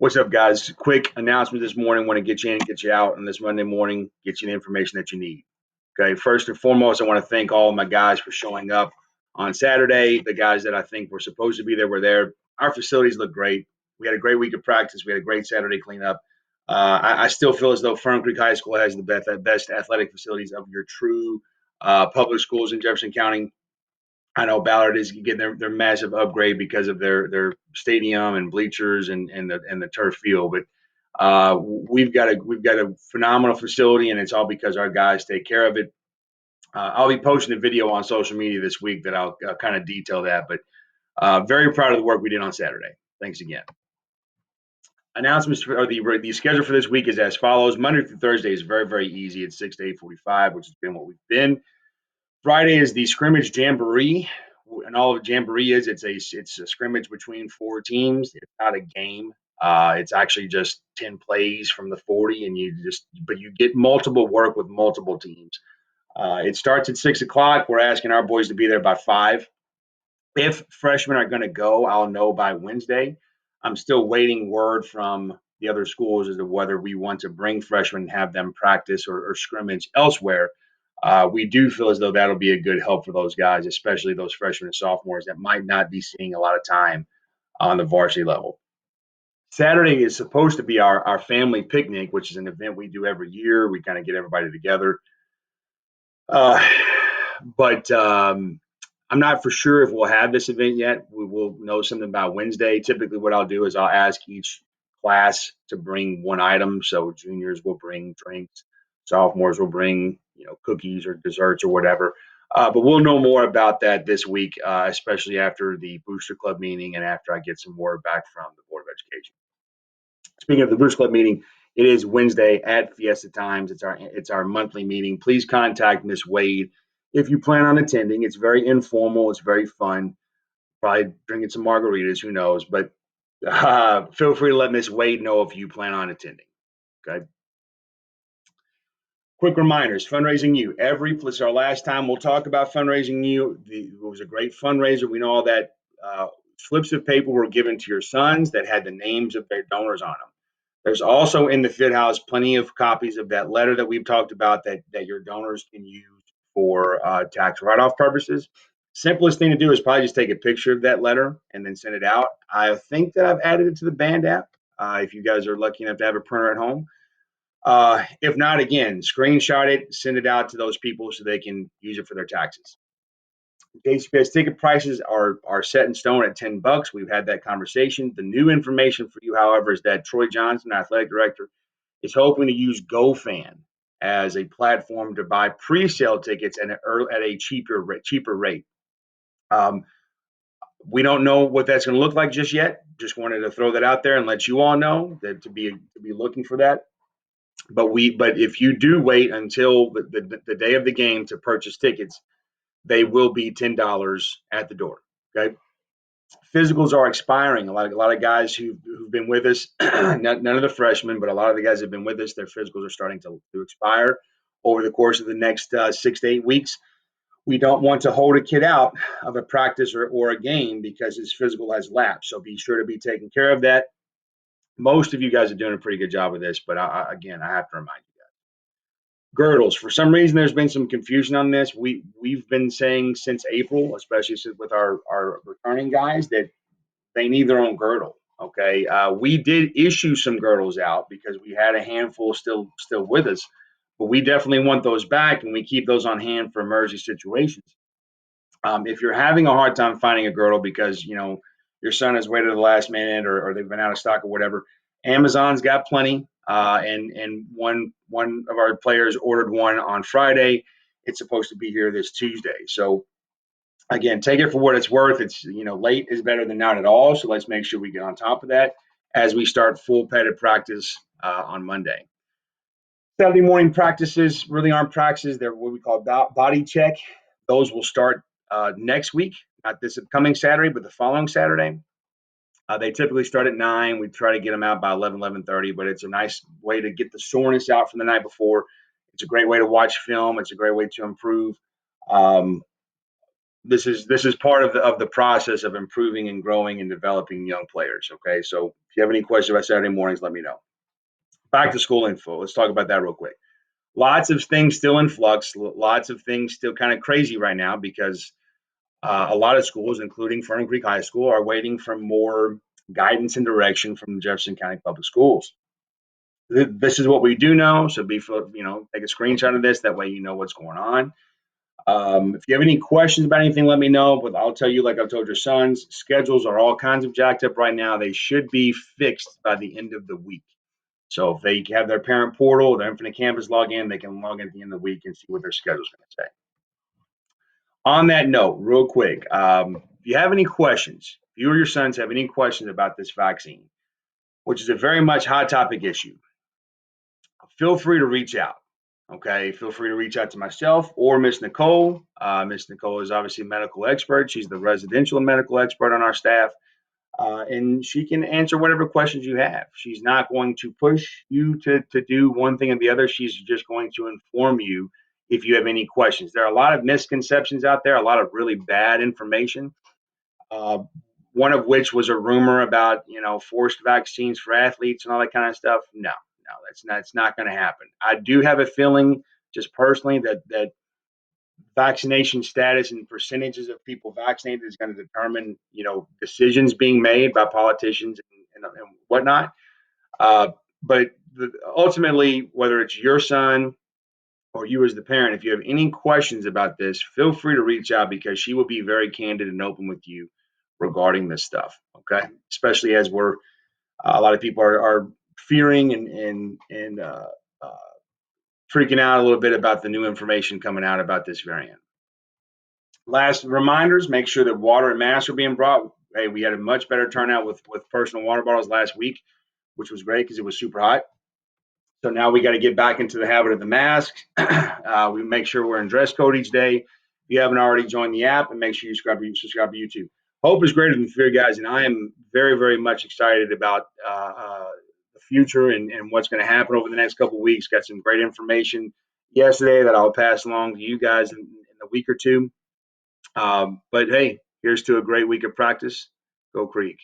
What's up, guys? Quick announcement this morning. Want to get you in, get you out on this Monday morning, get you the information that you need. Okay. First and foremost, I want to thank all of my guys for showing up on Saturday. The guys that I think were supposed to be there were there. Our facilities look great. We had a great week of practice. We had a great Saturday cleanup. I still feel as though Fern Creek High School has the best athletic facilities of your true public schools in Jefferson County. I know Ballard is getting their massive upgrade because of their stadium and bleachers and the turf field. But we've got a phenomenal facility, and it's all because our guys take care of it. I'll be posting a video on social media this week that I'll kind of detail that. But very proud of the work we did on Saturday. Thanks again. Announcements for the schedule for this week is as follows. Monday through Thursday is very easy. It's 6 to 8:45, which has been what we've been. Friday is the scrimmage jamboree, and all of jamboree is it's a scrimmage between four teams. It's not a game. It's actually just 10 plays from the 40, and you get multiple work with multiple teams. It starts at 6 o'clock. We're asking our boys to be there by 5. If freshmen are going to go, I'll know by Wednesday. I'm still waiting word from the other schools as to whether we want to bring freshmen and have them practice or scrimmage elsewhere. We do feel as though that'll be a good help for those guys, especially those freshmen and sophomores that might not be seeing a lot of time on the varsity level. Saturday is supposed to be our family picnic, which is an event we do every year. We kind of get everybody together. But I'm not for sure if we'll have this event yet. We will know something about Wednesday. Typically, what I'll do is I'll ask each class to bring one item. So juniors will bring drinks, sophomores will bring cookies or desserts or whatever. But we'll know more about that this week, especially after the Booster Club meeting and after I get some word back from the Board of Education. Speaking of the Booster Club meeting, it is Wednesday at Fiesta Times. It's our monthly meeting. Please contact Miss Wade if you plan on attending. It's very informal. It's very fun. Probably drinking some margaritas. Who knows? But feel free to let Miss Wade know if you plan on attending. Okay. Quick reminders: Fundraising U. This is our last time we'll talk about Fundraising U. It was a great fundraiser. We know all that. Slips of paper were given to your sons that had the names of their donors on them. There's also in the Fit House plenty of copies of that letter that we've talked about that your donors can use for tax write-off purposes. Simplest thing to do is probably just take a picture of that letter and then send it out. I think that I've added it to the Band app if you guys are lucky enough to have a printer at home. If not, again, screenshot it, send it out to those people so they can use it for their taxes. JCPS ticket prices are set in stone at $10. We've had that conversation. The new information for you, however, is that Troy Johnson, athletic director, is hoping to use GoFan as a platform to buy pre-sale tickets at a cheaper rate. We don't know what that's going to look like just yet. Just wanted to throw that out there and let you all know that to be looking for that. But if you do wait until the day of the game to purchase tickets, they will be $10 at the door. Okay. Physicals are expiring. A lot of guys who've been with us, none of the freshmen, but a lot of the guys have been with us. Their physicals are starting to expire over the course of the next 6 to 8 weeks. We don't want to hold a kid out of a practice or a game because his physical has lapsed. So be sure to be taking care of that. Most of you guys are doing a pretty good job of this, but I have to remind you. Girdles. For some reason, there's been some confusion on this. We've been saying since April, especially with our returning guys, that they need their own girdle. Okay, we did issue some girdles out because we had a handful still with us, but we definitely want those back, and we keep those on hand for emergency situations. If you're having a hard time finding a girdle because your son has waited to the last minute or they've been out of stock or whatever, Amazon's got plenty. And one of our players ordered one on Friday. It's supposed to be here this Tuesday. So again, take it for what it's worth. It's late is better than not at all. So let's make sure we get on top of that as we start full padded practice on Monday. Saturday morning practices really aren't practices. They're what we call body check. Those will start next week, not this upcoming Saturday, but the following Saturday. They typically start at 9. We try to get them out by 11:30, but it's a nice way to get the soreness out from the night before. It's a great way to watch film. It's a great way to improve. this is part of the process of improving and growing and developing young players. Okay, so if you have any questions about Saturday mornings, let me know. Back to school info. Let's talk about that real quick. Lots of things still in flux. Lots of things still kind of crazy right now because a lot of schools, including Fern Creek High School, are waiting for more guidance and direction from the Jefferson County Public Schools. This is what we do know, so take a screenshot of this. That way, you know what's going on. If you have any questions about anything, let me know. But I'll tell you, like I've told your sons, schedules are all kinds of jacked up right now. They should be fixed by the end of the week. So if they have their parent portal, their Infinite Campus login, they can log in at the end of the week and see what their schedule is going to say. On that note, real quick, if you have any questions, if you or your sons have any questions about this vaccine, which is a very much hot topic issue, feel free to reach out. Okay, feel free to reach out to myself or Miss Nicole. Miss Nicole is obviously a medical expert. She's the residential medical expert on our staff, and she can answer whatever questions you have. She's not going to push you to do one thing or the other. She's just going to inform you if you have any questions. There are a lot of misconceptions out there, a lot of really bad information. Uh, one of which was a rumor about forced vaccines for athletes and all that kind of stuff. No, it's not going to happen. I do have a feeling, just personally, that vaccination status and percentages of people vaccinated is going to determine decisions being made by politicians and whatnot. But ultimately, whether it's your son or you as the parent, if you have any questions about this, feel free to reach out because she will be very candid and open with you regarding this stuff. Okay, especially as a lot of people are fearing and uh, freaking out a little bit about the new information coming out about this variant. Last reminders: make sure that water and masks are being brought. Hey, we had a much better turnout with personal water bottles last week, which was great because it was super hot. So now we got to get back into the habit of the mask. We make sure we're in dress code each day. If you haven't already joined the app, and make sure you subscribe to YouTube. Hope is greater than fear, guys, and I am very, very much excited about the future and what's going to happen over the next couple of weeks. Got some great information yesterday that I'll pass along to you guys in a week or two. But hey, here's to a great week of practice. Go Creek.